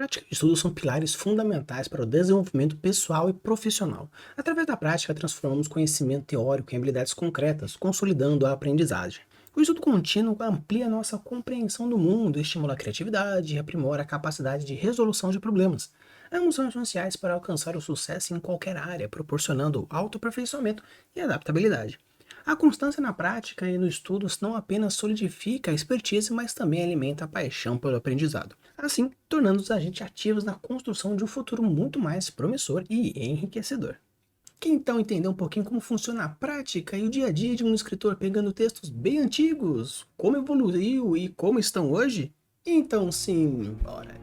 Prática e estudo são pilares fundamentais para o desenvolvimento pessoal e profissional. Através da prática, transformamos conhecimento teórico em habilidades concretas, consolidando a aprendizagem. O estudo contínuo amplia nossa compreensão do mundo, estimula a criatividade e aprimora a capacidade de resolução de problemas. Ambos são essenciais para alcançar o sucesso em qualquer área, proporcionando autoaperfeiçoamento e adaptabilidade. A constância na prática e no estudo não apenas solidifica a expertise, mas também alimenta a paixão pelo aprendizado, assim tornando-os agentes ativos na construção de um futuro muito mais promissor e enriquecedor. Quer então entender um pouquinho como funciona a prática e o dia a dia de um escritor pegando textos bem antigos, como evoluiu e como estão hoje? Então sim, bora!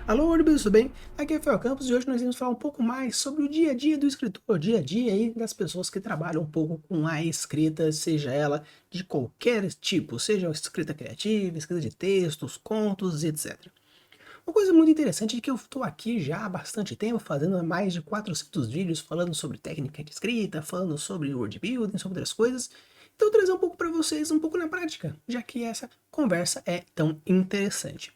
Alô, Orbis, tudo bem? Aqui é Rafael Campos e hoje nós vamos falar um pouco mais sobre o dia a dia do escritor, o dia a dia aí das pessoas que trabalham um pouco com a escrita, seja ela de qualquer tipo, seja escrita criativa, escrita de textos, contos, etc. Uma coisa muito interessante é que eu estou aqui já há bastante tempo, fazendo mais de 400 vídeos falando sobre técnica de escrita, falando sobre word building, sobre outras coisas. Então eu vou trazer um pouco para vocês, um pouco na prática, já que essa conversa é tão interessante.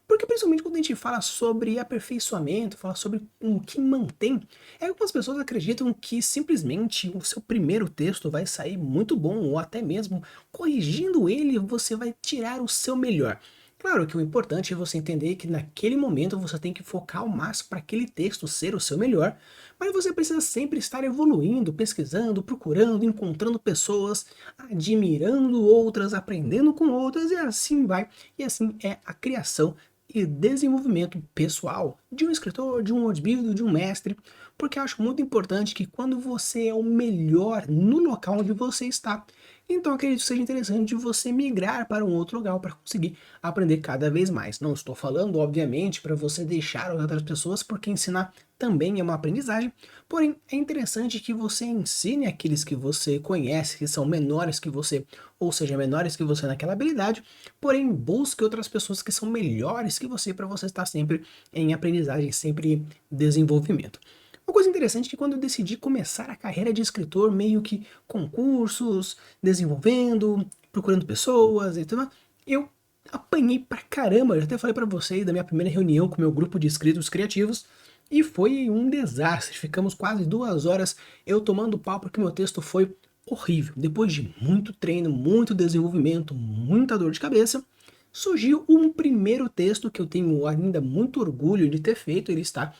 Porque principalmente quando a gente fala sobre aperfeiçoamento, fala sobre o que mantém, é que algumas pessoas acreditam que simplesmente o seu primeiro texto vai sair muito bom, ou até mesmo corrigindo ele, você vai tirar o seu melhor. Claro que o importante é você entender que naquele momento você tem que focar ao máximo para aquele texto ser o seu melhor, mas você precisa sempre estar evoluindo, pesquisando, procurando, encontrando pessoas, admirando outras, aprendendo com outras, e assim vai. E assim é a criação e desenvolvimento pessoal de um escritor, de um word de um mestre, porque eu acho muito importante que quando você é o melhor no local onde você está, então acredito que seja interessante você migrar para um outro lugar para conseguir aprender cada vez mais. Não estou falando, obviamente, para você deixar outras pessoas, porque ensinar também é uma aprendizagem, porém é interessante que você ensine aqueles que você conhece, que são menores que você, ou seja, menores que você naquela habilidade, porém busque outras pessoas que são melhores que você para você estar sempre em aprendizagem, sempre em desenvolvimento. Uma coisa interessante é que quando eu decidi começar a carreira de escritor, meio que concursos, desenvolvendo, procurando pessoas e tudo, eu apanhei pra caramba. Eu já até falei pra vocês da minha primeira reunião com meu grupo de escritos criativos e foi um desastre. Ficamos quase 2 horas eu tomando pau porque meu texto foi horrível. Depois de muito treino, muito desenvolvimento, muita dor de cabeça, surgiu um primeiro texto que eu tenho ainda muito orgulho de ter feito. Ele está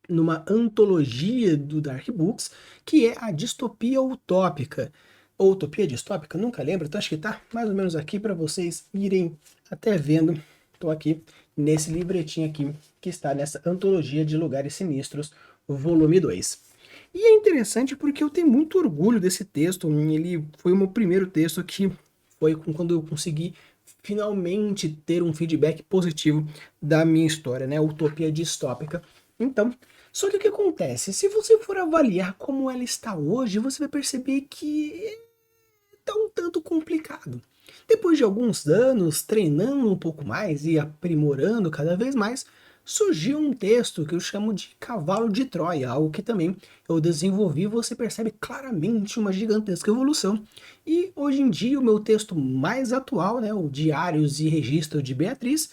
numa antologia do Dark Books, que é a distopia utópica. Ou utopia distópica, nunca lembro, então acho que tá mais ou menos aqui para vocês irem até vendo. Estou aqui nesse livretinho aqui, que está nessa antologia de lugares sinistros, volume 2. E é interessante porque eu tenho muito orgulho desse texto, ele foi o meu primeiro texto que foi quando eu consegui finalmente ter um feedback positivo da minha história, né, utopia distópica. Então, só que o que acontece? Se você for avaliar como ela está hoje, você vai perceber que está um tanto complicado. Depois de alguns anos treinando um pouco mais e aprimorando cada vez mais, surgiu um texto que eu chamo de Cavalo de Troia, algo que também eu desenvolvi. Você percebe claramente uma gigantesca evolução. E hoje em dia o meu texto mais atual, né, o Diários e Registro de Beatriz,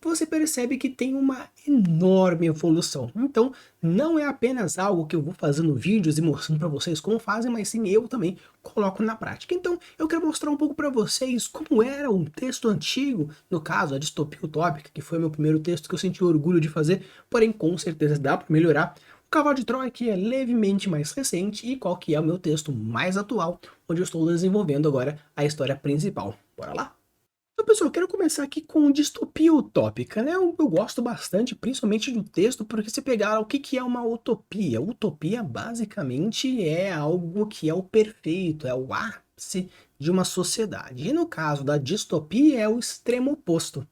você percebe que tem uma enorme evolução. Então, não é apenas algo que eu vou fazendo vídeos e mostrando para vocês como fazem, mas sim eu também coloco na prática. Então, eu quero mostrar um pouco para vocês como era um texto antigo, no caso, a distopia utópica, que foi meu primeiro texto que eu senti orgulho de fazer, porém com certeza dá para melhorar. O Cavalo de Troia, que é levemente mais recente, e qual que é o meu texto mais atual, onde eu estou desenvolvendo agora a história principal. Bora lá? Então, pessoal, eu quero começar aqui com distopia utópica, né? Eu gosto bastante, principalmente do texto, porque se pegar o que, que é uma utopia? Utopia, basicamente, é algo que é o perfeito, é o ápice de uma sociedade. E no caso da distopia, é o extremo oposto.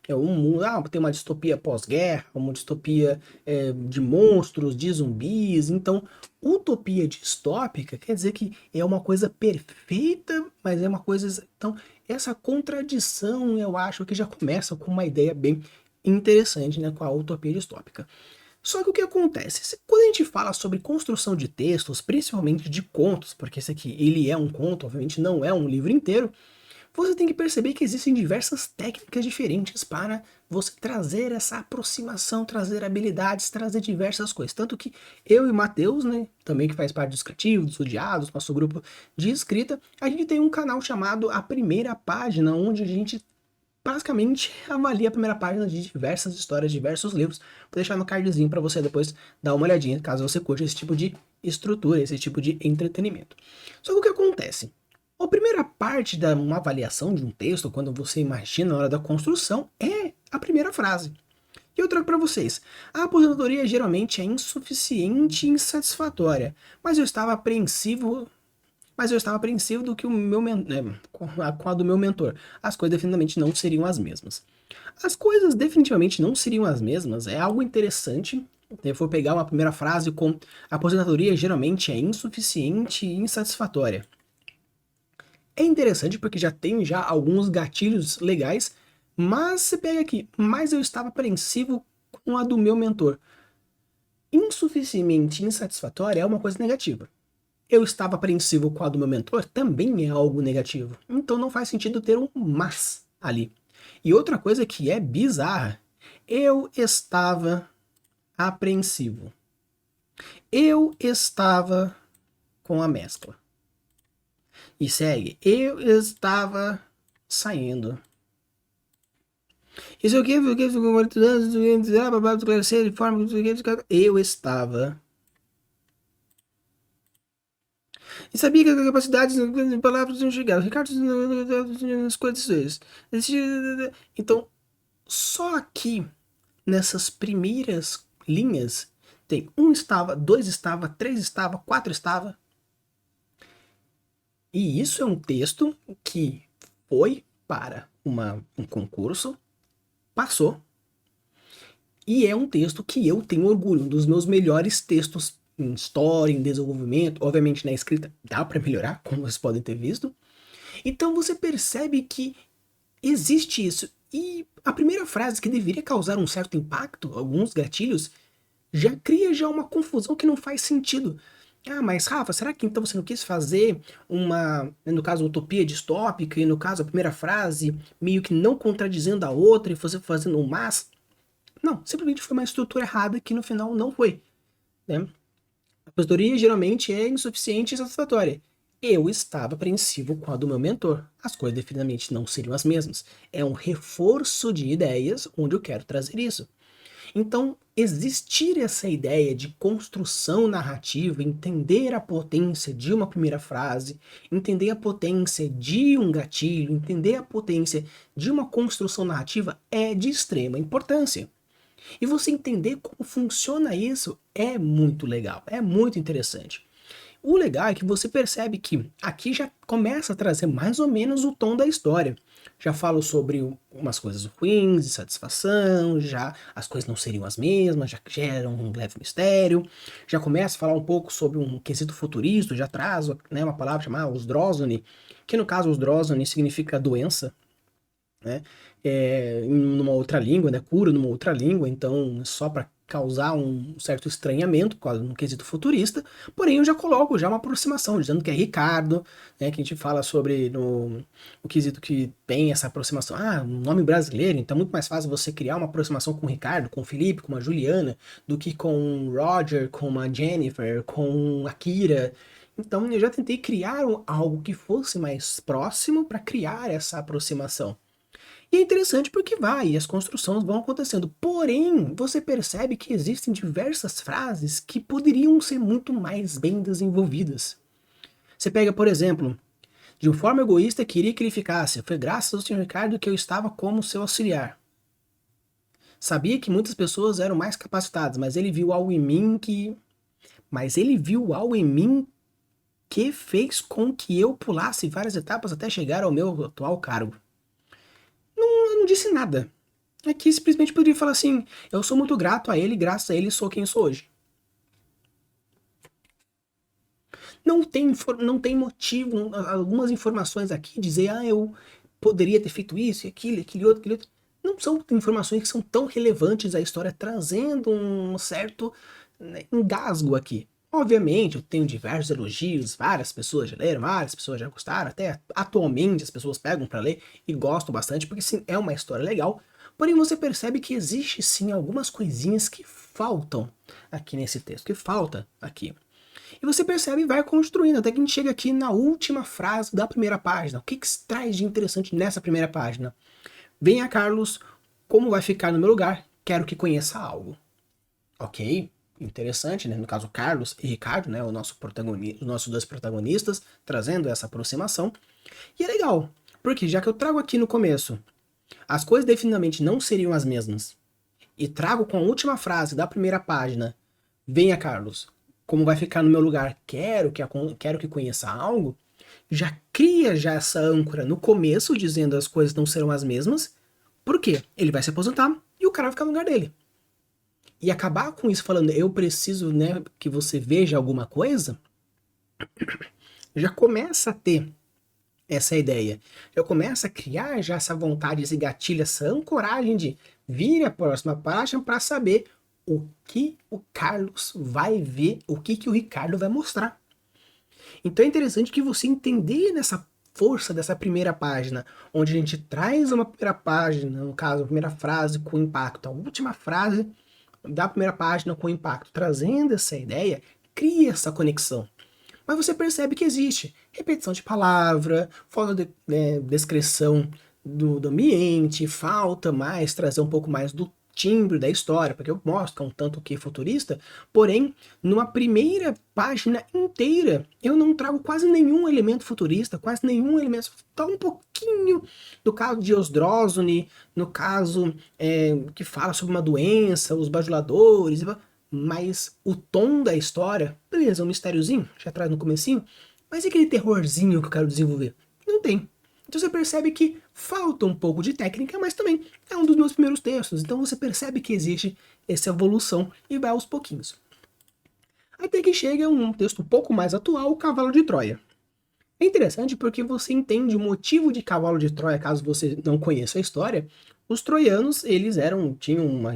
É um mundo, tem uma distopia pós-guerra, uma distopia de monstros, de zumbis. Então, utopia distópica quer dizer que é uma coisa perfeita, mas é uma coisa. Então, essa contradição eu acho que já começa com uma ideia bem interessante, né, com a utopia distópica. Só que o que acontece? Quando a gente fala sobre construção de textos, principalmente de contos, porque esse aqui ele é um conto, obviamente não é um livro inteiro, você tem que perceber que existem diversas técnicas diferentes para você trazer essa aproximação, trazer habilidades, trazer diversas coisas. Tanto que eu e o Matheus, né, também que faz parte dos criativos, dos odiados, nosso grupo de escrita, a gente tem um canal chamado A Primeira Página, onde a gente basicamente avalia a primeira página de diversas histórias, diversos livros. Vou deixar no cardzinho para você depois dar uma olhadinha, caso você curte esse tipo de estrutura, esse tipo de entretenimento. Só que o que acontece? A primeira parte da uma avaliação de um texto, quando você imagina na hora da construção, é a primeira frase. E eu trago para vocês. A aposentadoria geralmente é insuficiente e insatisfatória, mas eu estava apreensivo do que o meu com a do meu mentor. As coisas definitivamente não seriam as mesmas. As coisas definitivamente não seriam as mesmas é algo interessante. Eu vou pegar uma primeira frase com a aposentadoria geralmente é insuficiente e insatisfatória. É interessante porque já tem já alguns gatilhos legais, mas você pega aqui, mas eu estava apreensivo com a do meu mentor. Insuficiente e insatisfatória é uma coisa negativa. Eu estava apreensivo com a do meu mentor também é algo negativo. Então não faz sentido ter um mas ali. E outra coisa que é bizarra, eu estava apreensivo. Eu estava com a mescla. E segue, eu estava saindo. Isso aqui, eu estava. E sabia que a capacidade de palavras não chegava. Ricardo, as coisas. Então, só aqui, nessas primeiras linhas, tem um estava, dois estava, três estava, quatro estava. E isso é um texto que foi para um concurso, passou, e é um texto que eu tenho orgulho, um dos meus melhores textos em história, em desenvolvimento, obviamente na escrita dá para melhorar, como vocês podem ter visto. Então você percebe que existe isso. E a primeira frase que deveria causar um certo impacto, alguns gatilhos, já cria já uma confusão que não faz sentido. Ah, mas Rafa, será que então você não quis fazer uma, no caso, utopia distópica, e no caso a primeira frase meio que não contradizendo a outra e você fazendo um mas? Não, simplesmente foi uma estrutura errada que no final não foi, né? A consultoria geralmente é insuficiente e insatisfatória. Eu estava apreensivo com a do meu mentor. As coisas definitivamente não seriam as mesmas. É um reforço de ideias onde eu quero trazer isso. Então, existir essa ideia de construção narrativa, entender a potência de uma primeira frase, entender a potência de um gatilho, entender a potência de uma construção narrativa é de extrema importância. E você entender como funciona isso é muito legal, é muito interessante. O legal é que você percebe que aqui já começa a trazer mais ou menos o tom da história. Já falo sobre umas coisas ruins, de satisfação, já as coisas não seriam as mesmas, já geram um leve mistério. Já começa a falar um pouco sobre um quesito futurista, já traz, né, uma palavra chamada os Drosony, que no caso os Drosony significa doença, né? Numa outra língua, né? Cura numa outra língua, então só para causar um certo estranhamento no quesito futurista, porém eu já coloco já uma aproximação, dizendo que é Ricardo, né, que a gente fala sobre no quesito que tem essa aproximação, um nome brasileiro, então é muito mais fácil você criar uma aproximação com o Ricardo, com o Felipe, com a Juliana, do que com o Roger, com a Jennifer, com a Kira. Então eu já tentei criar algo que fosse mais próximo para criar essa aproximação. E é interessante porque vai, as construções vão acontecendo. Porém, você percebe que existem diversas frases que poderiam ser muito mais bem desenvolvidas. Você pega, por exemplo, de uma forma egoísta queria que ele ficasse. Foi graças ao Sr. Ricardo que eu estava como seu auxiliar. Sabia que muitas pessoas eram mais capacitadas, mas ele viu algo em mim que... Mas ele viu algo em mim que fez com que eu pulasse várias etapas até chegar ao meu atual cargo. Eu não disse nada. Aqui simplesmente poderia falar assim, eu sou muito grato a ele, graças a ele sou quem sou hoje. Não tem motivo, algumas informações aqui dizer, eu poderia ter feito isso, aquilo outro. não são informações que são tão relevantes à história, trazendo um certo, né, engasgo aqui. Obviamente, eu tenho diversos elogios, várias pessoas já leram, várias pessoas já gostaram, até atualmente as pessoas pegam para ler e gostam bastante, porque sim, é uma história legal. Porém, você percebe que existe sim algumas coisinhas que faltam aqui nesse texto, que falta aqui. E você percebe e vai construindo, até que a gente chega aqui na última frase da primeira página. O que se traz de interessante nessa primeira página? Venha, Carlos, como vai ficar no meu lugar? Quero que conheça algo. Ok, interessante, né? No caso, Carlos e Ricardo, né? Os nossos dois protagonistas, trazendo essa aproximação. E é legal, porque já que eu trago aqui no começo, as coisas definitivamente não seriam as mesmas, e trago com a última frase da primeira página, venha, Carlos, como vai ficar no meu lugar? Quero que conheça algo. Já cria já essa âncora no começo, dizendo as coisas não serão as mesmas. Por quê? Ele vai se aposentar e o cara vai ficar no lugar dele. E acabar com isso falando, eu preciso, né, que você veja alguma coisa, já começa a ter essa ideia. Já começa a criar já essa vontade, esse gatilho, essa ancoragem de vir a próxima página para saber o que o Carlos vai ver, o que o Ricardo vai mostrar. Então é interessante que você entender nessa força dessa primeira página, onde a gente traz uma primeira página, no caso, a primeira frase com impacto, a última frase da primeira página com impacto, trazendo essa ideia, cria essa conexão. Mas você percebe que existe repetição de palavra, falta de descrição do ambiente, falta mais trazer um pouco mais do timbre da história, porque eu mostro que é um tanto que futurista, porém, numa primeira página inteira, eu não trago quase nenhum elemento futurista, quase nenhum elemento, tá um pouquinho do caso de Osdrosny, no caso que fala sobre uma doença, os bajuladores, mas o tom da história, beleza, é um mistériozinho, já traz no comecinho, mas e aquele terrorzinho que eu quero desenvolver? Não tem. Então você percebe que falta um pouco de técnica, mas também é um dos meus primeiros textos, então você percebe que existe essa evolução e vai aos pouquinhos. Até que chega um texto um pouco mais atual, o Cavalo de Troia. É interessante porque você entende o motivo de Cavalo de Troia, caso você não conheça a história. Os troianos, eles tinham uma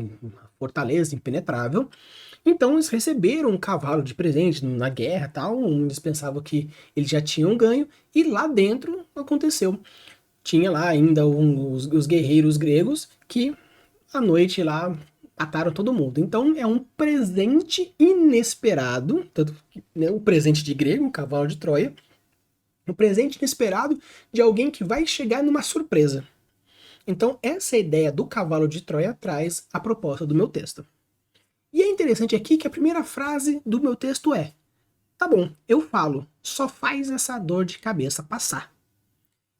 fortaleza impenetrável, então eles receberam um cavalo de presente na guerra e tal, eles pensavam que eles já tinham ganho, e lá dentro aconteceu. Tinha lá ainda os guerreiros gregos que à noite lá mataram todo mundo. Então é um presente inesperado, tanto né, o presente de grego, um cavalo de Troia, um presente inesperado de alguém que vai chegar numa surpresa. Então essa ideia do cavalo de Troia traz a proposta do meu texto. E é interessante aqui que a primeira frase do meu texto é: tá bom, eu falo, só faz essa dor de cabeça passar.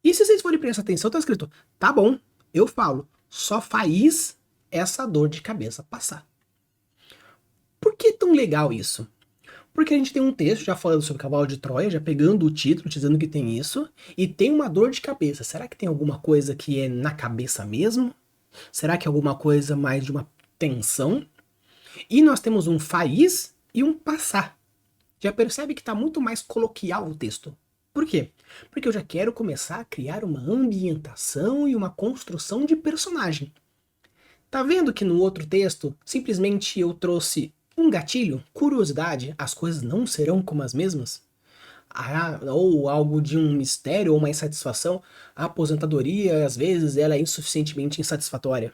E se vocês forem prestar atenção, tá escrito: tá bom, eu falo, só faz essa dor de cabeça passar. Por que tão legal isso? Porque a gente tem um texto já falando sobre Cavalo de Troia, já pegando o título, dizendo que tem isso, e tem uma dor de cabeça. Será que tem alguma coisa que é na cabeça mesmo? Será que é alguma coisa mais de uma tensão? E nós temos um faz e um passar. Já percebe que está muito mais coloquial o texto. Por quê? Porque eu já quero começar a criar uma ambientação e uma construção de personagem. Tá vendo que no outro texto, simplesmente eu trouxe um gatilho, curiosidade, as coisas não serão como as mesmas? Ou algo de um mistério ou uma insatisfação, a aposentadoria, às vezes, ela é insuficientemente insatisfatória.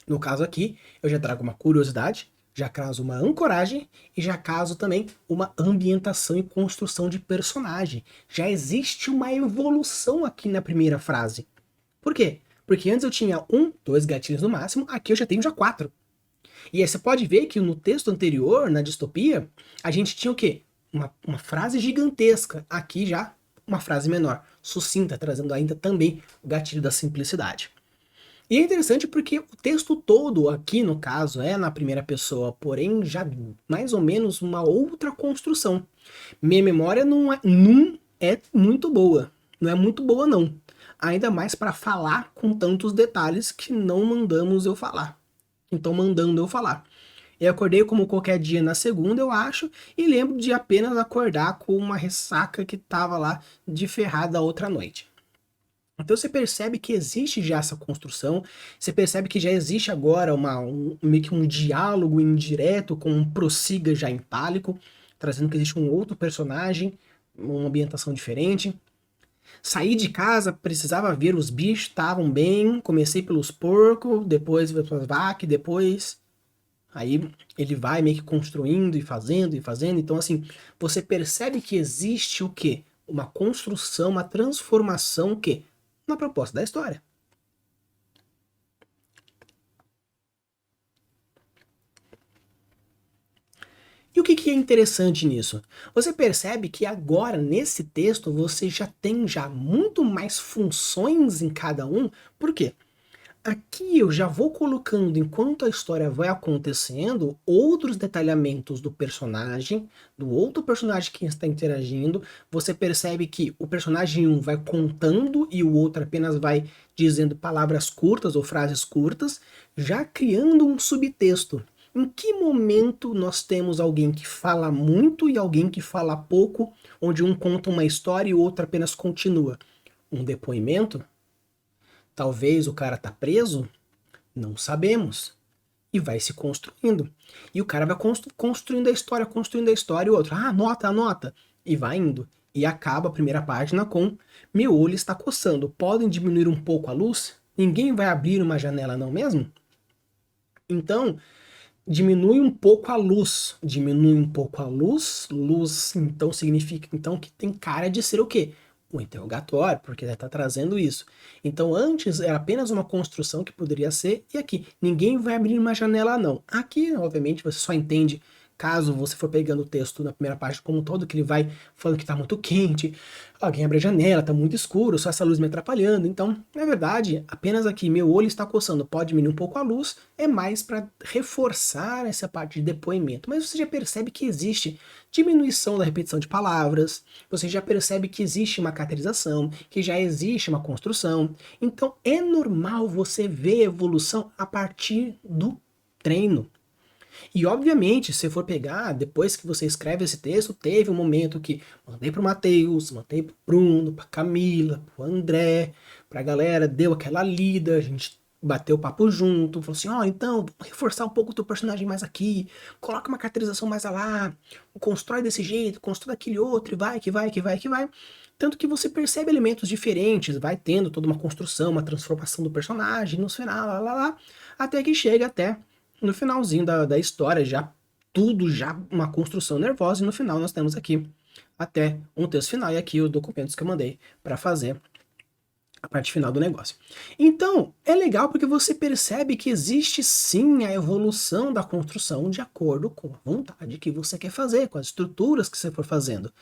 No caso aqui, eu já trago uma curiosidade, já caso uma ancoragem e já caso também uma ambientação e construção de personagem. Já existe uma evolução aqui na primeira frase. Por quê? Porque antes eu tinha 1, 2 gatilhos no máximo, aqui eu já tenho já 4. E aí você pode ver que no texto anterior, na distopia, a gente tinha o quê? Uma frase gigantesca, aqui já uma frase menor, sucinta, trazendo ainda também o gatilho da simplicidade. E é interessante porque o texto todo aqui, no caso, é na primeira pessoa, porém já mais ou menos uma outra construção. Minha memória não é muito boa. Não é muito boa, não. Ainda mais para falar com tantos detalhes que não mandamos eu falar. Então, mandando eu falar. Eu acordei como qualquer dia na segunda, eu acho, e lembro de apenas acordar com uma ressaca que tava lá de ferrada outra noite. Então você percebe que existe já essa construção, você percebe que já existe agora meio que um diálogo indireto com um prossiga já em itálico, trazendo que existe um outro personagem, uma ambientação diferente. Saí de casa, precisava ver os bichos, estavam bem, comecei pelos porcos, depois pelas vacas, depois... Aí ele vai meio que construindo e fazendo e fazendo. Então, assim, você percebe que existe o quê? Uma construção, uma transformação, o quê? Na proposta da história. E o que, que é interessante nisso? Você percebe que agora, nesse texto, você já tem já muito mais funções em cada um. Por quê? Aqui eu já vou colocando, enquanto a história vai acontecendo, outros detalhamentos do personagem, do outro personagem que está interagindo. Você percebe que o personagem um vai contando e o outro apenas vai dizendo palavras curtas ou frases curtas, já criando um subtexto. Em que momento nós temos alguém que fala muito e alguém que fala pouco, onde um conta uma história e o outro apenas continua? Um depoimento? Talvez o cara tá preso? Não sabemos. E vai se construindo. E o cara vai construindo a história, e o outro, anota, anota. E vai indo. E acaba a primeira página com: meu olho está coçando. Podem diminuir um pouco a luz? Ninguém vai abrir uma janela, não mesmo? Então, diminui um pouco a luz. Diminui um pouco a luz. Luz, então, significa então que tem cara de ser o quê? O interrogatório, porque ele está trazendo isso. Então, antes era apenas uma construção que poderia ser, e aqui, ninguém vai abrir uma janela, não. Aqui, obviamente, você só entende caso você for pegando o texto na primeira página como um todo, que ele vai falando que está muito quente, alguém abre a janela, está muito escuro, só essa luz me atrapalhando. Então, na verdade, apenas aqui, meu olho está coçando, pode diminuir um pouco a luz, é mais para reforçar essa parte de depoimento. Mas você já percebe que existe diminuição da repetição de palavras, você já percebe que existe uma caracterização, que já existe uma construção. Então, é normal você ver evolução a partir do treino. E obviamente, se for pegar, depois que você escreve esse texto, teve um momento que mandei pro Matheus, mandei pro Bruno, pra Camila, pro André, pra galera, deu aquela lida, a gente bateu o papo junto, falou assim, então, vamos reforçar um pouco o teu personagem mais aqui, coloca uma caracterização mais lá, constrói desse jeito, constrói daquele outro, e vai, que vai, que vai, que vai. Tanto que você percebe elementos diferentes, vai tendo toda uma construção, uma transformação do personagem, no final, lá, até que chega até no finalzinho da história, já tudo já uma construção nervosa, e no final nós temos aqui até um texto final e aqui os documentos que eu mandei para fazer a parte final do negócio. Então, é legal porque você percebe que existe sim a evolução da construção de acordo com a vontade que você quer fazer, com as estruturas que você for fazendo.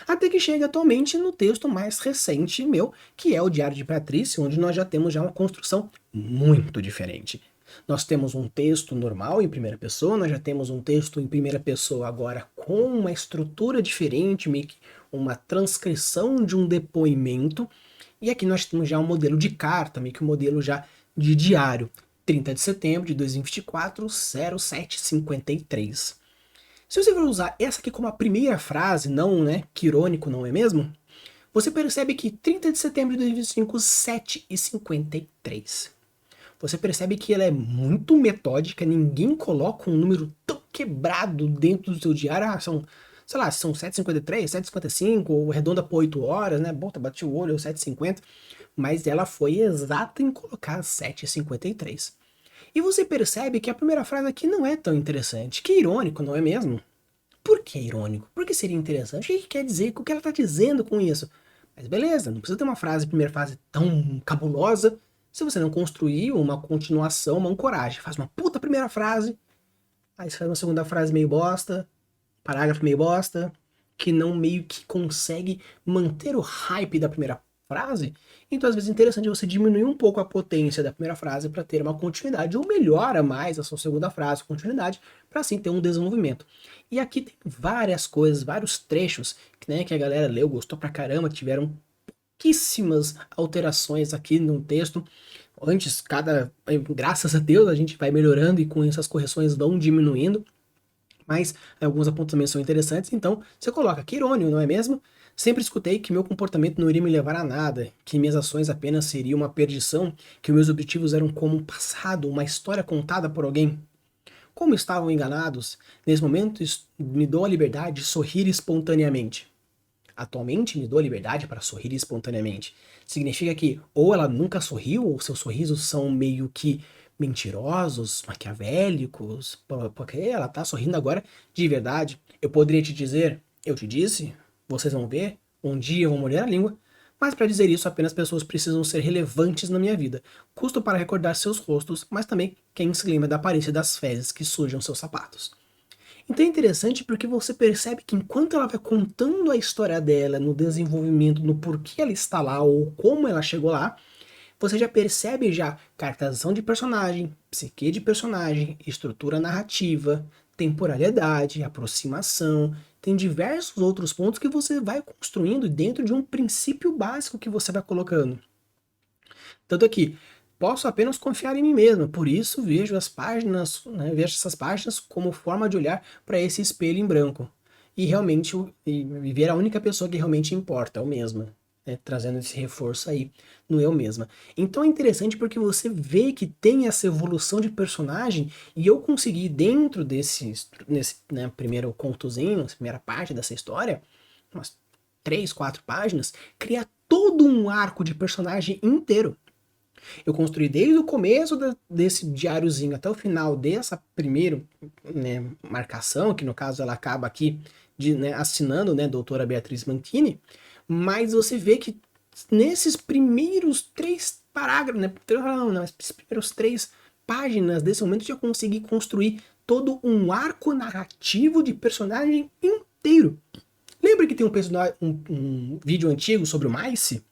Até que chega atualmente no texto mais recente meu, que é o Diário de Patrícia, onde nós já temos já uma construção muito diferente. Nós temos um texto normal em primeira pessoa, nós já temos um texto em primeira pessoa agora com uma estrutura diferente, meio que uma transcrição de um depoimento, e aqui nós temos já um modelo de carta, meio que um modelo já de diário. 30 de setembro de 2024, 07:53. Se você for usar essa aqui como a primeira frase, não, né, que irônico, não é mesmo? Você percebe que 30 de setembro de 2025, 7:53. Você percebe que ela é muito metódica, ninguém coloca um número tão quebrado dentro do seu diário. São, sei lá, são 7:53, 7:55, ou arredonda por 8 horas, né? Bota, bati o olho, 7:50. Mas ela foi exata em colocar 7:53. E você percebe que a primeira frase aqui não é tão interessante. Que irônico, não é mesmo? Por que irônico? Por que seria interessante? O que quer dizer? O que ela está dizendo com isso? Mas beleza, não precisa ter uma frase, primeira frase tão cabulosa, se você não construir uma continuação, uma ancoragem. Faz uma puta primeira frase, aí você faz uma segunda frase meio bosta, parágrafo meio bosta, que não meio que consegue manter o hype da primeira frase. Então, às vezes, é interessante você diminuir um pouco a potência da primeira frase para ter uma continuidade, ou melhora mais a sua segunda frase, continuidade, para assim ter um desenvolvimento. E aqui tem várias coisas, vários trechos né, que a galera leu, gostou pra caramba, tiveram pouquíssimas alterações aqui no texto. Antes, graças a Deus, a gente vai melhorando e com isso as correções vão diminuindo. Mas alguns apontamentos são interessantes, então você coloca, que irônico, não é mesmo? Sempre escutei que meu comportamento não iria me levar a nada, que minhas ações apenas seriam uma perdição, que meus objetivos eram como um passado, uma história contada por alguém. Como estavam enganados, nesse momento me dou a liberdade de sorrir espontaneamente. Atualmente me dou a liberdade para sorrir espontaneamente. Significa que ou ela nunca sorriu, ou seus sorrisos são meio que mentirosos, maquiavélicos, porque ela tá sorrindo agora de verdade. Eu poderia te dizer, eu te disse, vocês vão ver, um dia eu vou molhar a língua, mas para dizer isso apenas pessoas precisam ser relevantes na minha vida. Custo para recordar seus rostos, mas também quem se lembra da aparência das fezes que sujam seus sapatos. Então é interessante porque você percebe que enquanto ela vai contando a história dela, no desenvolvimento, no porquê ela está lá ou como ela chegou lá, você já percebe já caracterização de personagem, psique de personagem, estrutura narrativa, temporalidade, aproximação, tem diversos outros pontos que você vai construindo dentro de um princípio básico que você vai colocando. Tanto aqui, posso apenas confiar em mim mesmo, por isso vejo as páginas, né, vejo essas páginas como forma de olhar para esse espelho em branco. E realmente e ver a única pessoa que realmente importa, é o mesmo. Né, trazendo esse reforço aí no eu mesma. Então é interessante porque você vê que tem essa evolução de personagem e eu consegui dentro nesse né, primeiro contozinho, essa primeira parte dessa história, umas 3, 4 páginas, criar todo um arco de personagem inteiro. Eu construí desde o começo desse diáriozinho até o final dessa primeira né, marcação, que no caso ela acaba aqui né, assinando, né, doutora Beatriz Mantini, mas você vê que nesses primeiros 3 parágrafos, né, não, esses primeiros 3 páginas desse momento eu já consegui construir todo um arco narrativo de personagem inteiro. Lembra que tem um vídeo antigo sobre o Mice?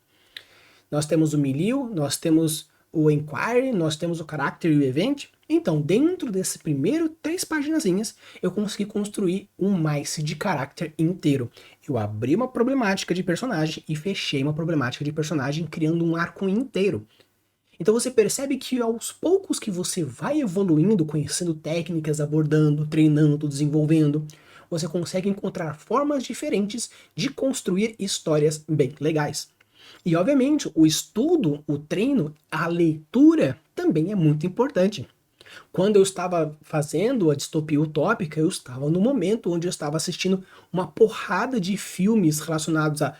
Nós temos o Milieu, nós temos o Inquiry, nós temos o Character e o Event. Então, dentro desse primeiro 3 paginazinhas, eu consegui construir um Mice de caráter inteiro. Eu abri uma problemática de personagem e fechei uma problemática de personagem, criando um arco inteiro. Então você percebe que aos poucos que você vai evoluindo, conhecendo técnicas, abordando, treinando, desenvolvendo, você consegue encontrar formas diferentes de construir histórias bem legais. E obviamente o estudo, o treino, a leitura também é muito importante. Quando eu estava fazendo a distopia utópica, eu estava no momento onde eu estava assistindo uma porrada de filmes relacionados a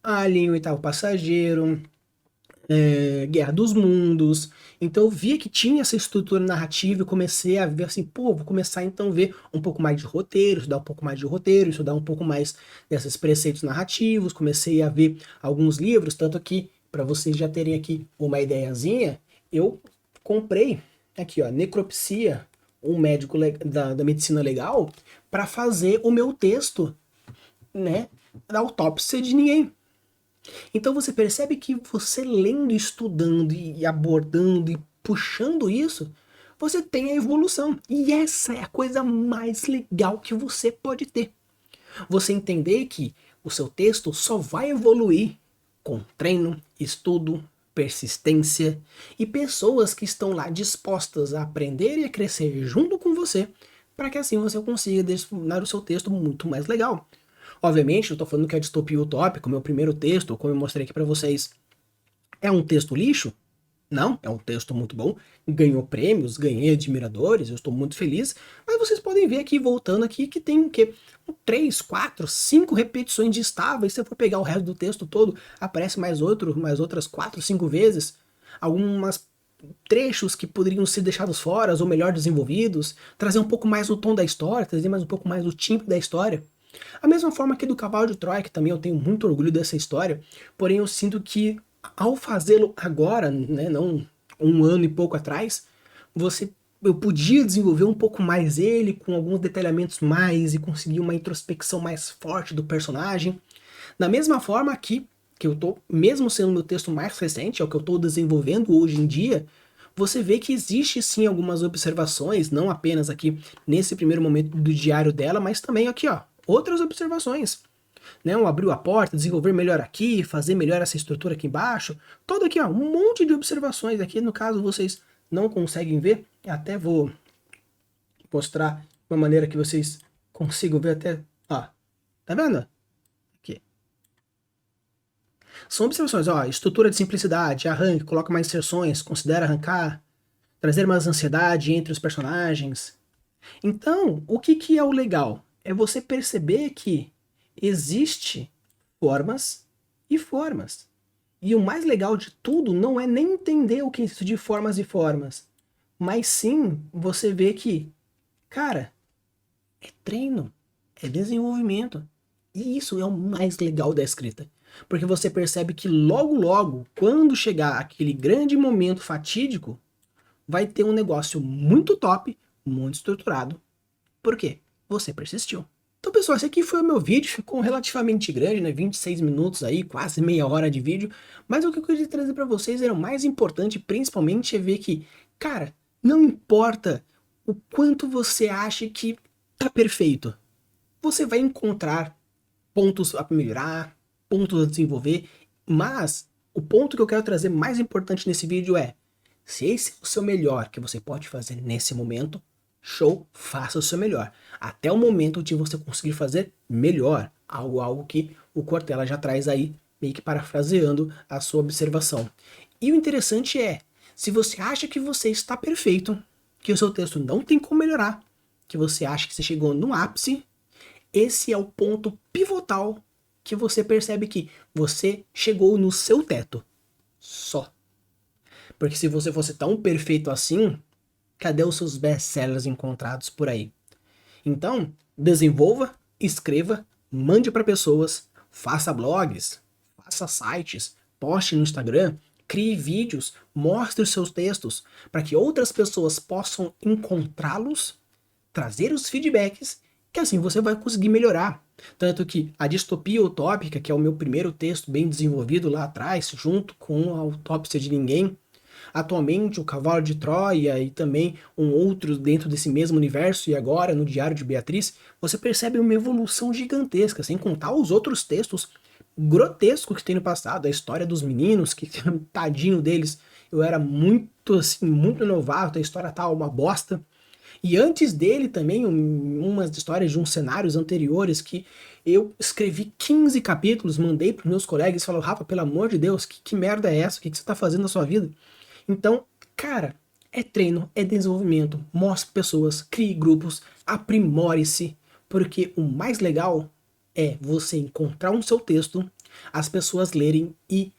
Alien, o Oitavo Passageiro, Guerra dos Mundos. Então eu via que tinha essa estrutura narrativa e comecei a ver assim, pô, vou começar então a ver um pouco mais de roteiro, estudar um pouco mais de roteiro, estudar um pouco mais desses preceitos narrativos, comecei a ver alguns livros, tanto que, para vocês já terem aqui uma ideiazinha, eu comprei aqui, ó, Necropsia, um médico da medicina legal, para fazer o meu texto, né, da autópsia de ninguém. Então você percebe que você lendo, estudando e abordando e puxando isso, você tem a evolução. E essa é a coisa mais legal que você pode ter. Você entender que o seu texto só vai evoluir com treino, estudo, persistência e pessoas que estão lá dispostas a aprender e a crescer junto com você, para que assim você consiga tornar o seu texto muito mais legal. Obviamente, eu estou falando que a distopia utópica, o meu primeiro texto, como eu mostrei aqui para vocês, é um texto lixo? Não, é um texto muito bom, ganhou prêmios, ganhei admiradores, eu estou muito feliz, mas vocês podem ver aqui, voltando aqui, que tem o quê? 3, 4, 5 repetições de estáveis, se eu for pegar o resto do texto todo, aparece mais outras 4, 5 vezes, algumas trechos que poderiam ser deixados fora, ou melhor desenvolvidos, trazer um pouco mais o tom da história, trazer mais um pouco mais o timbre da história. A mesma forma que do Cavalo de Troia, que também eu tenho muito orgulho dessa história, porém eu sinto que ao fazê-lo agora, né, não um ano e pouco atrás, eu podia desenvolver um pouco mais ele, com alguns detalhamentos mais e conseguir uma introspecção mais forte do personagem. Da mesma forma aqui, que eu tô, mesmo sendo meu texto mais recente, é o que eu estou desenvolvendo hoje em dia, você vê que existe sim algumas observações, não apenas aqui nesse primeiro momento do diário dela, mas também aqui, ó, outras observações. Né, abriu a porta, desenvolver melhor aqui, fazer melhor essa estrutura aqui embaixo, todo aqui, ó, um monte de observações aqui, no caso vocês não conseguem ver, até vou mostrar de uma maneira que vocês consigo ver até... Ó, tá vendo? Aqui. São observações, ó, estrutura de simplicidade, arranque, coloca mais inserções, considera arrancar, trazer mais ansiedade entre os personagens. Então, o que é o legal? É você perceber que existe formas e formas. E o mais legal de tudo não é nem entender o que é isso de formas e formas, mas sim você ver que, cara, é treino, é desenvolvimento. E isso é o mais legal da escrita. Porque você percebe que logo, logo, quando chegar aquele grande momento fatídico, vai ter um negócio muito top, muito estruturado. Por quê? Você persistiu. Então, pessoal, esse aqui foi o meu vídeo, ficou relativamente grande, né? 26 minutos aí, quase meia hora de vídeo. Mas o que eu queria trazer para vocês era o mais importante, principalmente, é ver que, cara, não importa o quanto você acha que tá perfeito, você vai encontrar pontos a melhorar, pontos a desenvolver, mas o ponto que eu quero trazer mais importante nesse vídeo é, se esse é o seu melhor que você pode fazer nesse momento, show, faça o seu melhor. Até o momento de você conseguir fazer melhor. Algo que o Cortella já traz aí, meio que parafraseando a sua observação. E o interessante é, se você acha que você está perfeito, que o seu texto não tem como melhorar, que você acha que você chegou no ápice, esse é o ponto pivotal que você percebe que você chegou no seu teto. Só. Porque se você fosse tão perfeito assim, cadê os seus best-sellers encontrados por aí? Então, desenvolva, escreva, mande para pessoas, faça blogs, faça sites, poste no Instagram, crie vídeos, mostre os seus textos para que outras pessoas possam encontrá-los, trazer os feedbacks, que assim você vai conseguir melhorar. Tanto que a distopia utópica, que é o meu primeiro texto bem desenvolvido lá atrás, junto com a Autópsia de Ninguém, atualmente o Cavalo de Troia e também um outro dentro desse mesmo universo, e agora no Diário de Beatriz, você percebe uma evolução gigantesca, sem contar os outros textos grotescos que tem no passado, a história dos meninos, que tadinho deles, eu era muito assim, muito novato, a história tá uma bosta. E antes dele também, umas histórias de uns cenários anteriores que eu escrevi 15 capítulos, mandei para meus colegas e falaram, Rafa, pelo amor de Deus, que merda é essa? O que você tá fazendo na sua vida? Então, cara, é treino, é desenvolvimento, mostre pessoas, crie grupos, aprimore-se, porque o mais legal é você encontrar um seu texto, as pessoas lerem e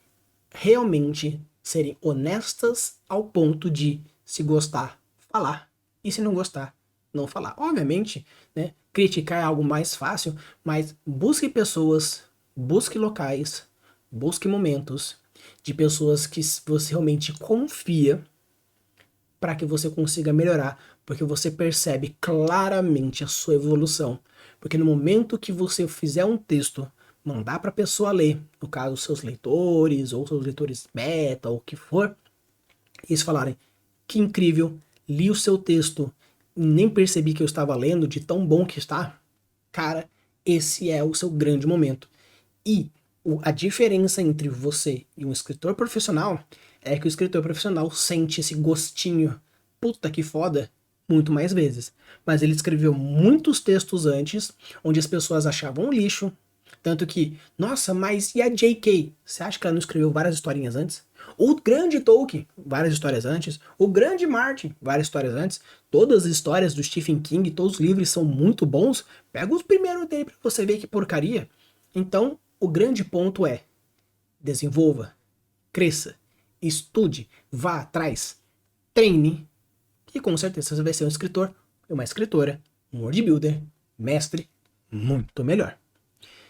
realmente serem honestas ao ponto de, se gostar, falar, e se não gostar, não falar. Obviamente, né, criticar é algo mais fácil, mas busque pessoas, busque locais, busque momentos de pessoas que você realmente confia para que você consiga melhorar, porque você percebe claramente a sua evolução. Porque no momento que você fizer um texto, mandar para a pessoa ler, no caso seus leitores, ou seus leitores beta, ou o que for, e eles falarem, que incrível, li o seu texto, nem percebi que eu estava lendo, de tão bom que está, cara, esse é o seu grande momento. E a diferença entre você e um escritor profissional é que o escritor profissional sente esse gostinho, puta que foda, muito mais vezes. Mas ele escreveu muitos textos antes, onde as pessoas achavam um lixo, tanto que, nossa, mas e a J.K.? Você acha que ela não escreveu várias historinhas antes? O grande Tolkien, várias histórias antes. O grande Martin, várias histórias antes. Todas as histórias do Stephen King, todos os livros são muito bons. Pega os primeiros dele pra você ver que porcaria. Então, o grande ponto é, desenvolva, cresça, estude, vá atrás, treine, e com certeza você vai ser um escritor, uma escritora, um world builder, mestre, muito melhor.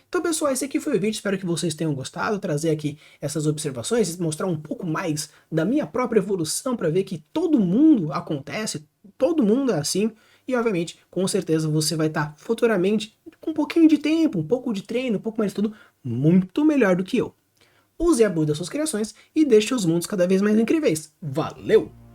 Então, pessoal, esse aqui foi o vídeo, espero que vocês tenham gostado, trazer aqui essas observações, mostrar um pouco mais da minha própria evolução, para ver que todo mundo acontece, todo mundo é assim, e obviamente, com certeza você vai estar futuramente, com um pouquinho de tempo, um pouco de treino, um pouco mais de tudo, muito melhor do que eu. Use e abuse das suas criações e deixe os mundos cada vez mais incríveis. Valeu!